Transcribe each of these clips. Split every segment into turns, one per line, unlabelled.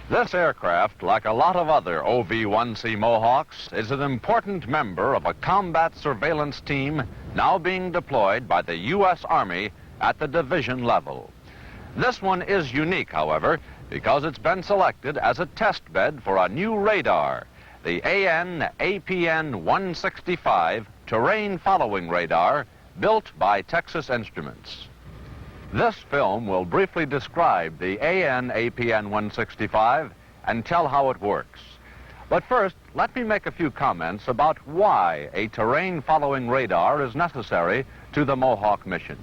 This aircraft, like a lot of other OV-1C Mohawks, is an important member of a combat surveillance team now being deployed by the U.S. Army at the division level. This one is unique, however, because it's been selected as a test bed for a new radar, the APN 165 terrain following radar built by Texas Instruments. This film will briefly describe the APN 165 and tell how it works. But first, let me make a few comments about why a terrain following radar is necessary to the Mohawk mission.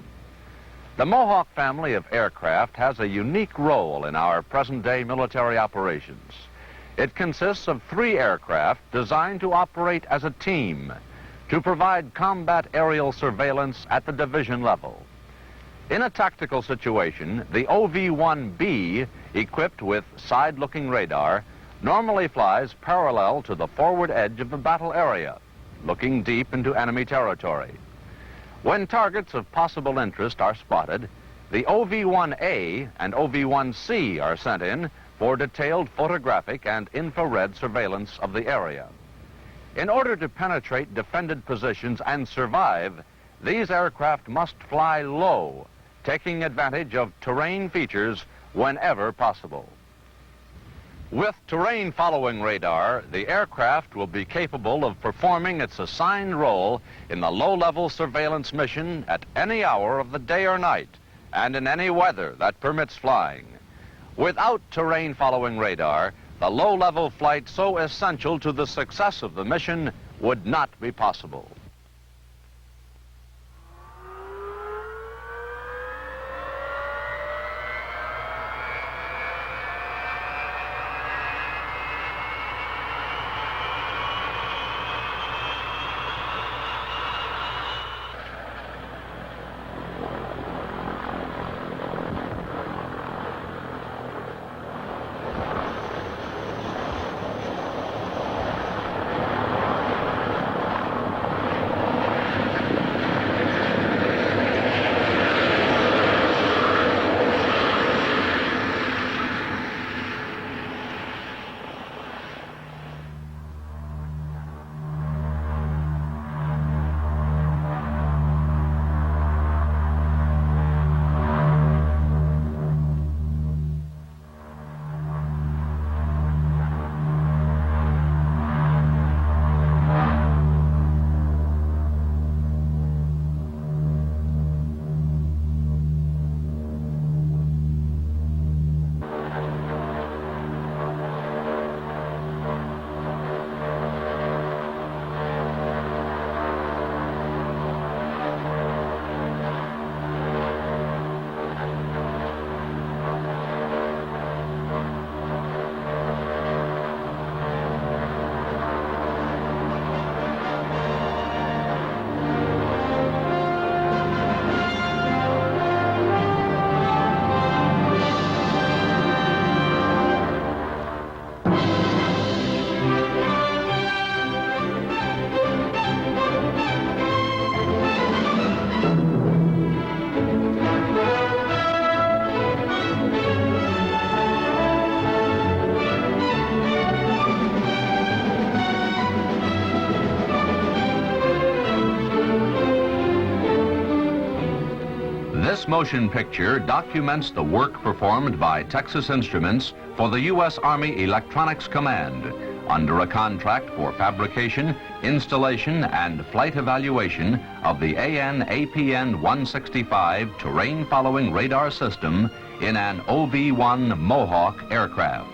The Mohawk family of aircraft has a unique role in our present-day military operations. It consists of 3 aircraft designed to operate as a team to provide combat aerial surveillance at the division level. In a tactical situation, the OV-1B, equipped with side-looking radar, normally flies parallel to the forward edge of the battle area, looking deep into enemy territory. When targets of possible interest are spotted, the OV-1A and OV-1C are sent in for detailed photographic and infrared surveillance of the area. In order to penetrate defended positions and survive, these aircraft must fly low, taking advantage of terrain features whenever possible. With terrain following radar, the aircraft will be capable of performing its assigned role in the low-level surveillance mission at any hour of the day or night and in any weather that permits flying. Without terrain following radar, the low-level flight so essential to the success of the mission would not be possible. This motion picture documents the work performed by Texas Instruments for the U.S. Army Electronics Command under a contract for fabrication, installation, and flight evaluation of the APN 165 terrain-following radar system in an OV-1 Mohawk aircraft.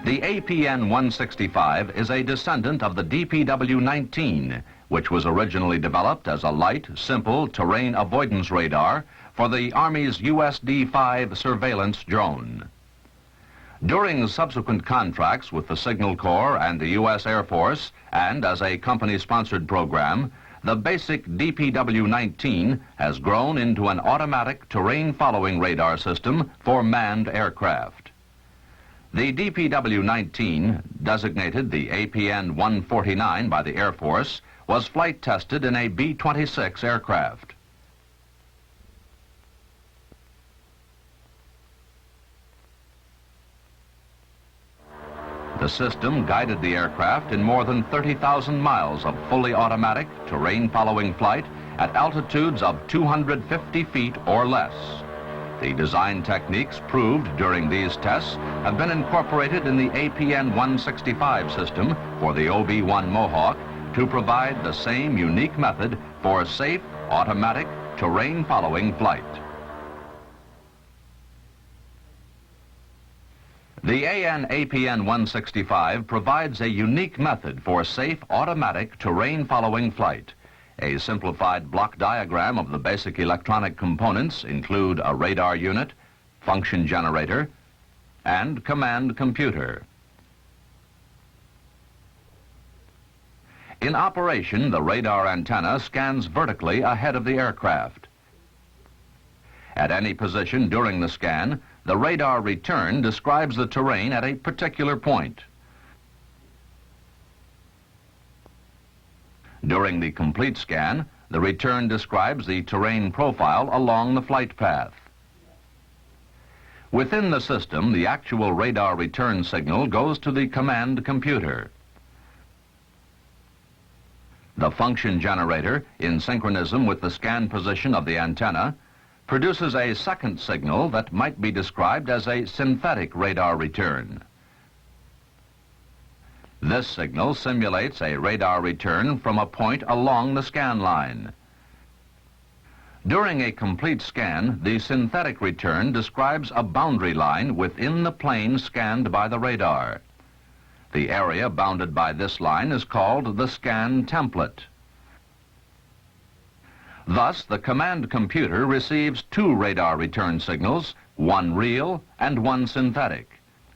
The APN 165 is a descendant of the DPW-19, which was originally developed as a light, simple terrain avoidance radar for the Army's USD-5 surveillance drone. During subsequent contracts with the Signal Corps and the U.S. Air Force, and as a company-sponsored program, the basic DPW-19 has grown into an automatic terrain-following radar system for manned aircraft. The DPW-19, designated the APN 149 by the Air Force, was flight tested in a B-26 aircraft. The system guided the aircraft in more than 30,000 miles of fully automatic terrain-following flight at altitudes of 250 feet or less. The design techniques proved during these tests have been incorporated in the APN 165 system for the OV-1 Mohawk to provide the same unique method for safe, automatic, terrain-following flight. The APN 165 provides a unique method for safe, automatic, terrain-following flight. A simplified block diagram of the basic electronic components include a radar unit, function generator, and command computer. In operation, the radar antenna scans vertically ahead of the aircraft. At any position during the scan, the radar return describes the terrain at a particular point. During the complete scan, the return describes the terrain profile along the flight path. Within the system, the actual radar return signal goes to the command computer. The function generator, in synchronism with the scan position of the antenna, produces a second signal that might be described as a synthetic radar return. This signal simulates a radar return from a point along the scan line. During a complete scan, the synthetic return describes a boundary line within the plane scanned by the radar. The area bounded by this line is called the scan template. Thus, the command computer receives two radar return signals, one real and one synthetic.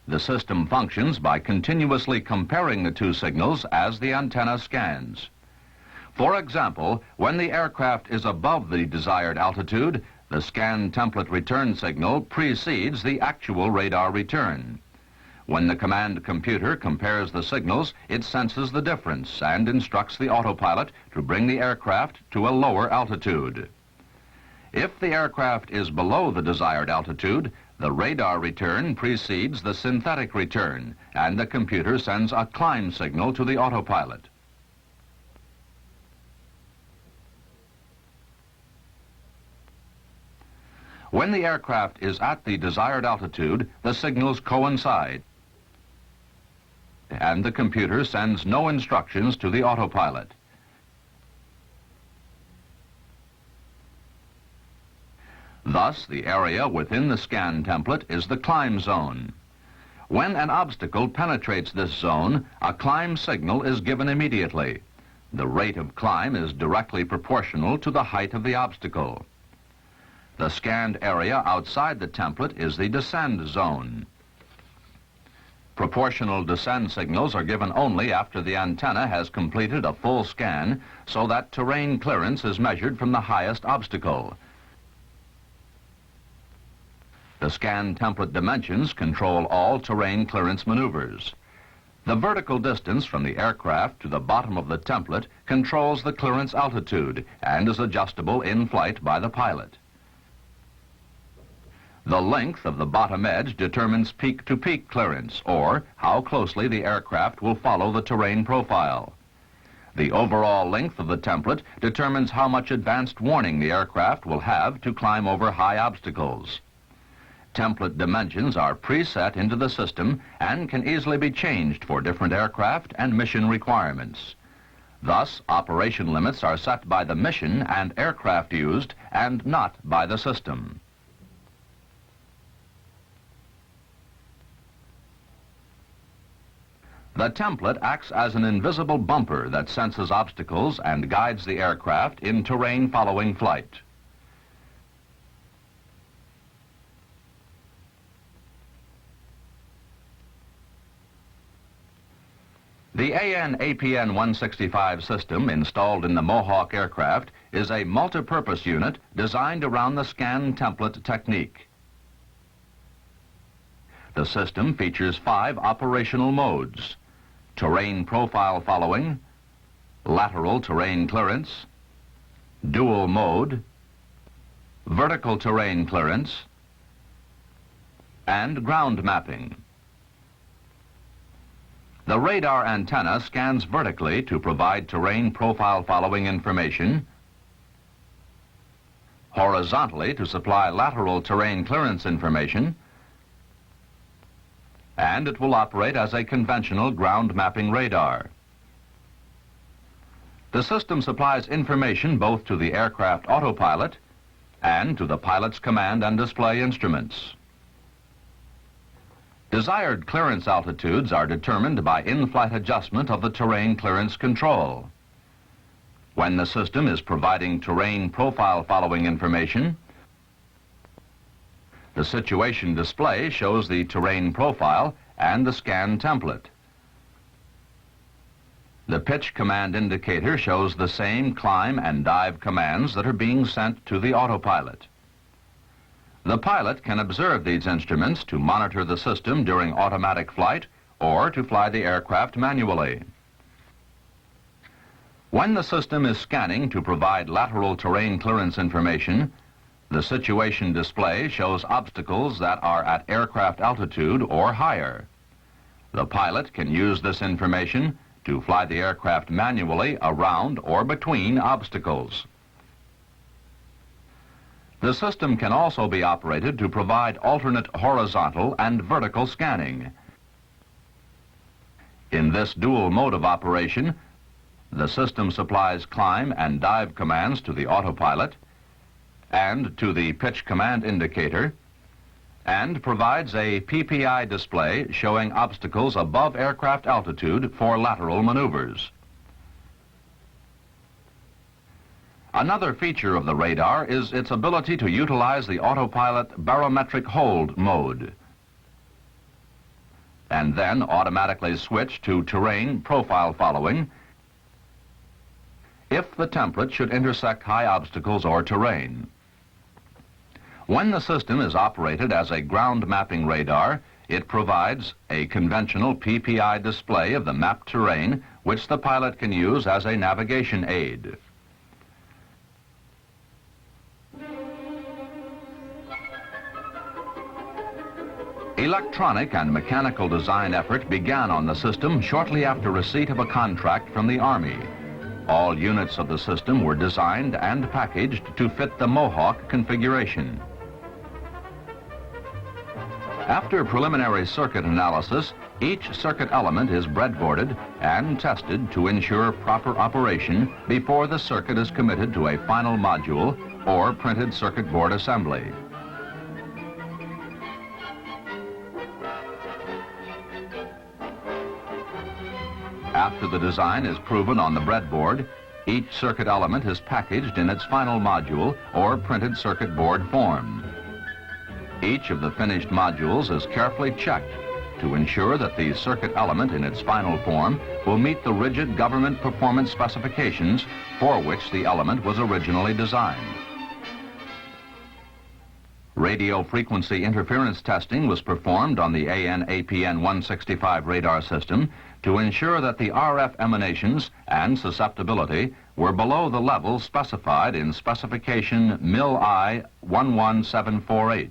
The system functions by continuously comparing the two signals as the antenna scans. For example, when the aircraft is above the desired altitude, the scan template return signal precedes the actual radar return. When the command computer compares the signals, it senses the difference and instructs the autopilot to bring the aircraft to a lower altitude. If the aircraft is below the desired altitude, the radar return precedes the synthetic return, and the computer sends a climb signal to the autopilot. When the aircraft is at the desired altitude, the signals coincide, and the computer sends no instructions to the autopilot. Thus, the area within the scan template is the climb zone. When an obstacle penetrates this zone, a climb signal is given immediately. The rate of climb is directly proportional to the height of the obstacle. The scanned area outside the template is the descend zone. Proportional descend signals are given only after the antenna has completed a full scan, so that terrain clearance is measured from the highest obstacle. The scan template dimensions control all terrain clearance maneuvers. The vertical distance from the aircraft to the bottom of the template controls the clearance altitude and is adjustable in flight by the pilot. The length of the bottom edge determines peak-to-peak clearance, or how closely the aircraft will follow the terrain profile. The overall length of the template determines how much advanced warning the aircraft will have to climb over high obstacles. Template dimensions are preset into the system and can easily be changed for different aircraft and mission requirements. Thus, operation limits are set by the mission and aircraft used and not by the system. The template acts as an invisible bumper that senses obstacles and guides the aircraft in terrain-following flight. The APN 165 system installed in the Mohawk aircraft is a multi-purpose unit designed around the scan template technique. The system features 5 operational modes: terrain profile following, lateral terrain clearance, dual mode, vertical terrain clearance, and ground mapping. The radar antenna scans vertically to provide terrain profile following information, horizontally to supply lateral terrain clearance information, and it will operate as a conventional ground mapping radar. The system supplies information both to the aircraft autopilot and to the pilot's command and display instruments. Desired clearance altitudes are determined by in-flight adjustment of the terrain clearance control. When the system is providing terrain profile following information, the situation display shows the terrain profile and the scan template. The pitch command indicator shows the same climb and dive commands that are being sent to the autopilot. The pilot can observe these instruments to monitor the system during automatic flight or to fly the aircraft manually. When the system is scanning to provide lateral terrain clearance information, the situation display shows obstacles that are at aircraft altitude or higher. The pilot can use this information to fly the aircraft manually around or between obstacles. The system can also be operated to provide alternate horizontal and vertical scanning. In this dual mode of operation, the system supplies climb and dive commands to the autopilot and to the pitch command indicator, and provides a PPI display showing obstacles above aircraft altitude for lateral maneuvers. Another feature of the radar is its ability to utilize the autopilot barometric hold mode and then automatically switch to terrain profile following if the template should intersect high obstacles or terrain. When the system is operated as a ground mapping radar, it provides a conventional PPI display of the mapped terrain, which the pilot can use as a navigation aid. Electronic and mechanical design effort began on the system shortly after receipt of a contract from the Army. All units of the system were designed and packaged to fit the Mohawk configuration. After preliminary circuit analysis, each circuit element is breadboarded and tested to ensure proper operation before the circuit is committed to a final module or printed circuit board assembly. After the design is proven on the breadboard, each circuit element is packaged in its final module or printed circuit board form. Each of the finished modules is carefully checked to ensure that the circuit element in its final form will meet the rigid government performance specifications for which the element was originally designed. Radio frequency interference testing was performed on the APN 165 radar system to ensure that the RF emanations and susceptibility were below the levels specified in specification MIL-I 11748.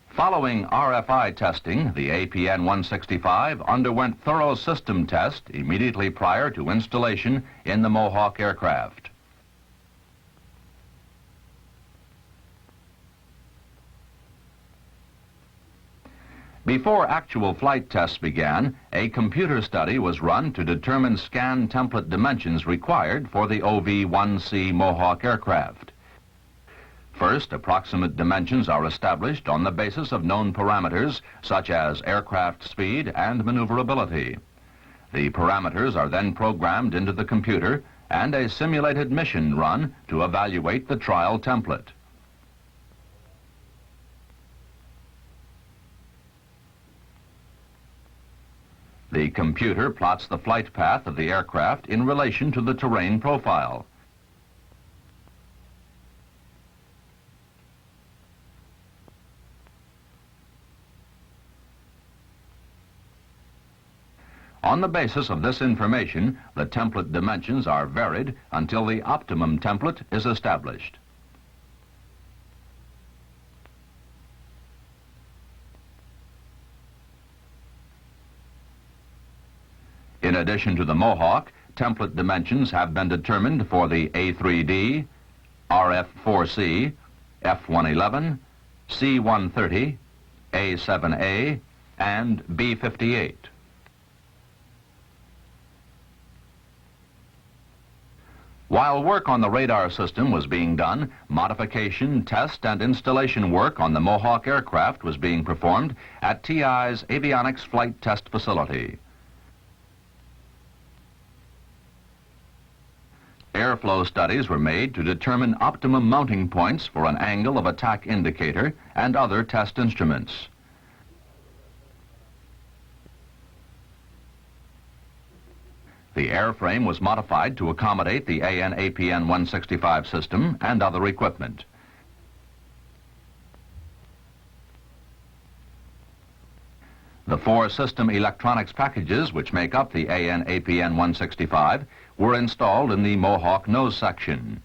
Following RFI testing, the APN 165 underwent thorough system test immediately prior to installation in the Mohawk aircraft. Before actual flight tests began, a computer study was run to determine scan template dimensions required for the OV-1C Mohawk aircraft. First, approximate dimensions are established on the basis of known parameters such as aircraft speed and maneuverability. The parameters are then programmed into the computer and a simulated mission run to evaluate the trial template. The computer plots the flight path of the aircraft in relation to the terrain profile. On the basis of this information, the template dimensions are varied until the optimum template is established. addition to the Mohawk, template dimensions have been determined for the A3D, RF-4C, F-111, C-130, A-7A, and B-58. While work on the radar system was being done, modification, test, and installation work on the Mohawk aircraft was being performed at TI's Avionics Flight Test Facility. Airflow studies were made to determine optimum mounting points for an angle of attack indicator and other test instruments. The airframe was modified to accommodate the APN 165 system and other equipment. The 4 system electronics packages which make up the APN 165 were installed in the Mohawk nose section.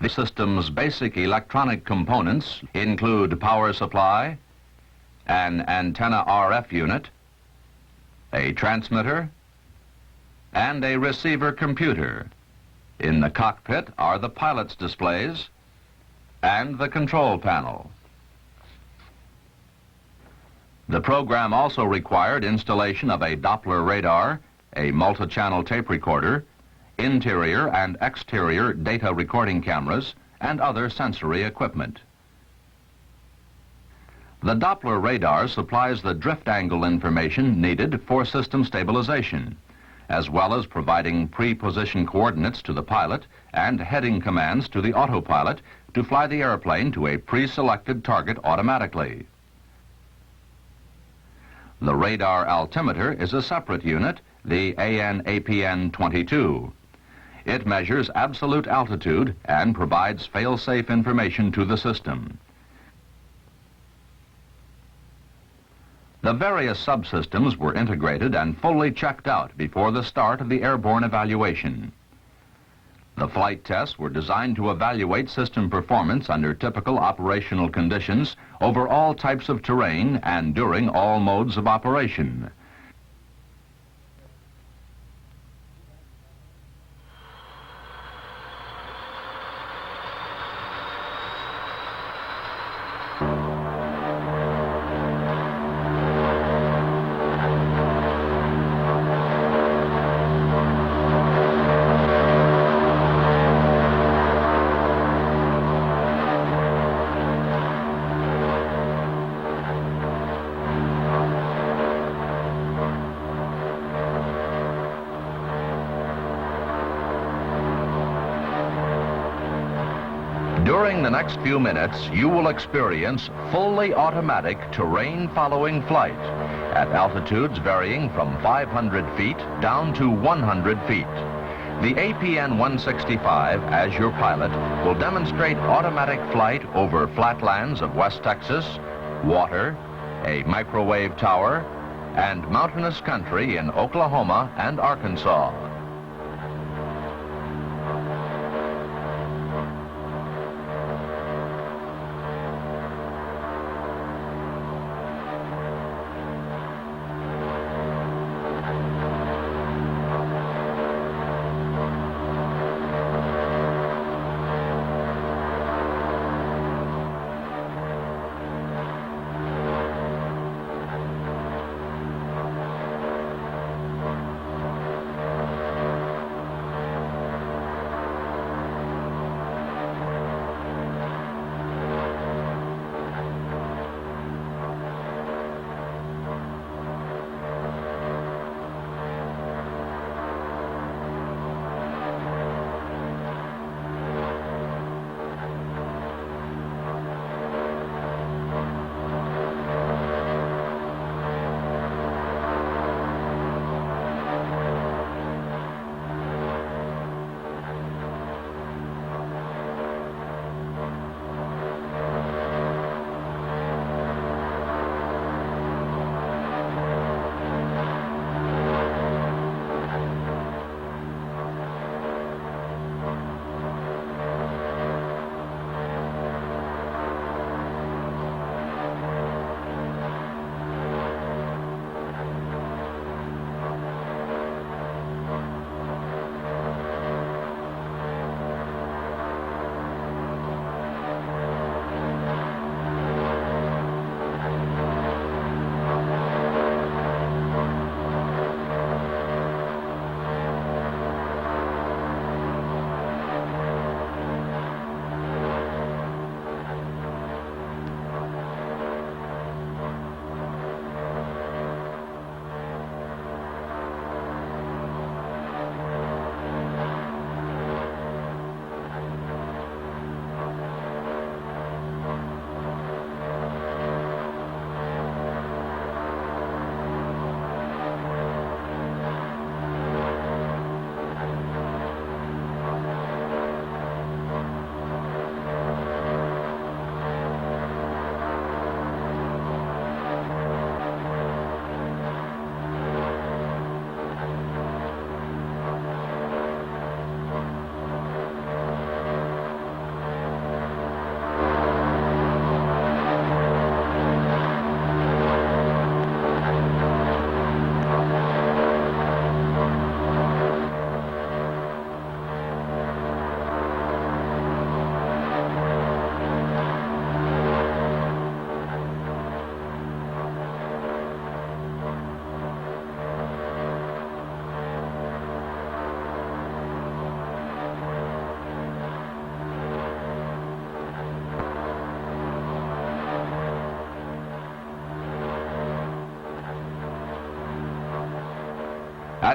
The system's basic electronic components include power supply, an antenna RF unit, a transmitter, and a receiver computer. In the cockpit are the pilot's displays and the control panel. The program also required installation of a Doppler radar, a multi-channel tape recorder, interior and exterior data recording cameras, and other sensory equipment. The Doppler radar supplies the drift angle information needed for system stabilization, as well as providing pre-position coordinates to the pilot and heading commands to the autopilot to fly the airplane to a pre-selected target automatically. The radar altimeter is a separate unit, the APN 22. It measures absolute altitude and provides fail-safe information to the system. The various subsystems were integrated and fully checked out before the start of the airborne evaluation. The flight tests were designed to evaluate system performance under typical operational conditions over all types of terrain and during all modes of operation. During the next few minutes, you will experience fully automatic terrain-following flight at altitudes varying from 500 feet down to 100 feet. The APN 165, as your pilot, will demonstrate automatic flight over flatlands of West Texas, water, a microwave tower, and mountainous country in Oklahoma and Arkansas.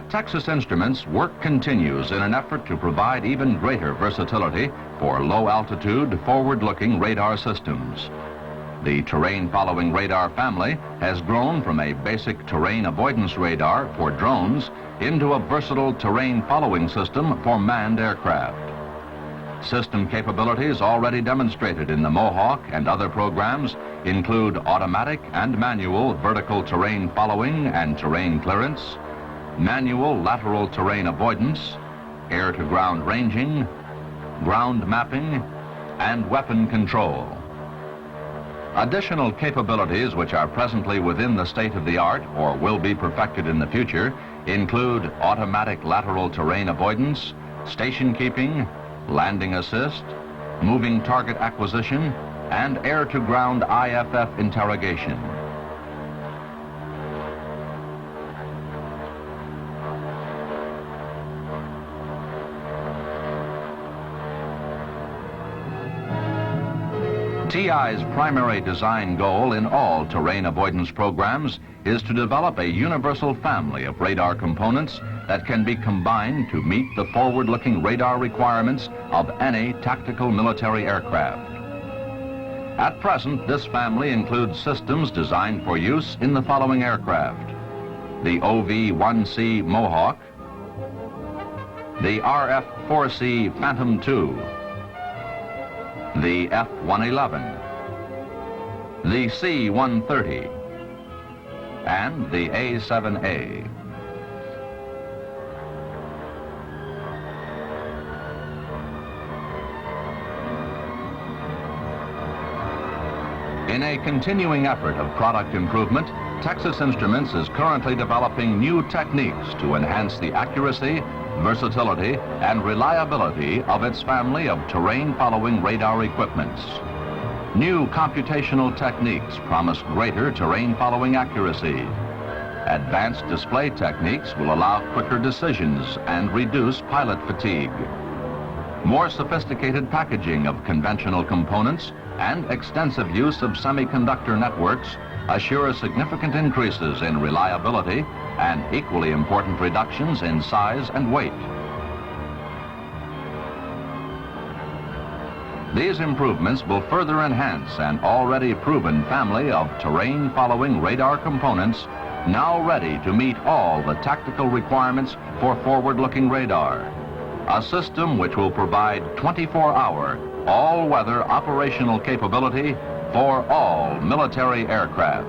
At Texas Instruments, work continues in an effort to provide even greater versatility for low-altitude, forward-looking radar systems. The terrain-following radar family has grown from a basic terrain avoidance radar for drones into a versatile terrain-following system for manned aircraft. System capabilities already demonstrated in the Mohawk and other programs include automatic and manual vertical terrain following and terrain clearance, manual lateral terrain avoidance, air-to-ground ranging, ground mapping, and weapon control. Additional capabilities which are presently within the state-of-the-art or will be perfected in the future include automatic lateral terrain avoidance, station keeping, landing assist, moving target acquisition, and air-to-ground IFF interrogation. TI's primary design goal in all terrain avoidance programs is to develop a universal family of radar components that can be combined to meet the forward-looking radar requirements of any tactical military aircraft. At present, this family includes systems designed for use in the following aircraft: the OV-1C Mohawk, the RF-4C Phantom II, the F-111, the C-130, and the A-7A. In a continuing effort of product improvement, Texas Instruments is currently developing new techniques to enhance the accuracy, versatility, and reliability of its family of terrain-following radar equipments. New computational techniques promise greater terrain-following accuracy. Advanced display techniques will allow quicker decisions and reduce pilot fatigue. More sophisticated packaging of conventional components and extensive use of semiconductor networks assure significant increases in reliability and equally important reductions in size and weight. These improvements will further enhance an already proven family of terrain-following radar components now ready to meet all the tactical requirements for forward-looking radar. A system which will provide 24-hour, all-weather operational capability for all military aircraft.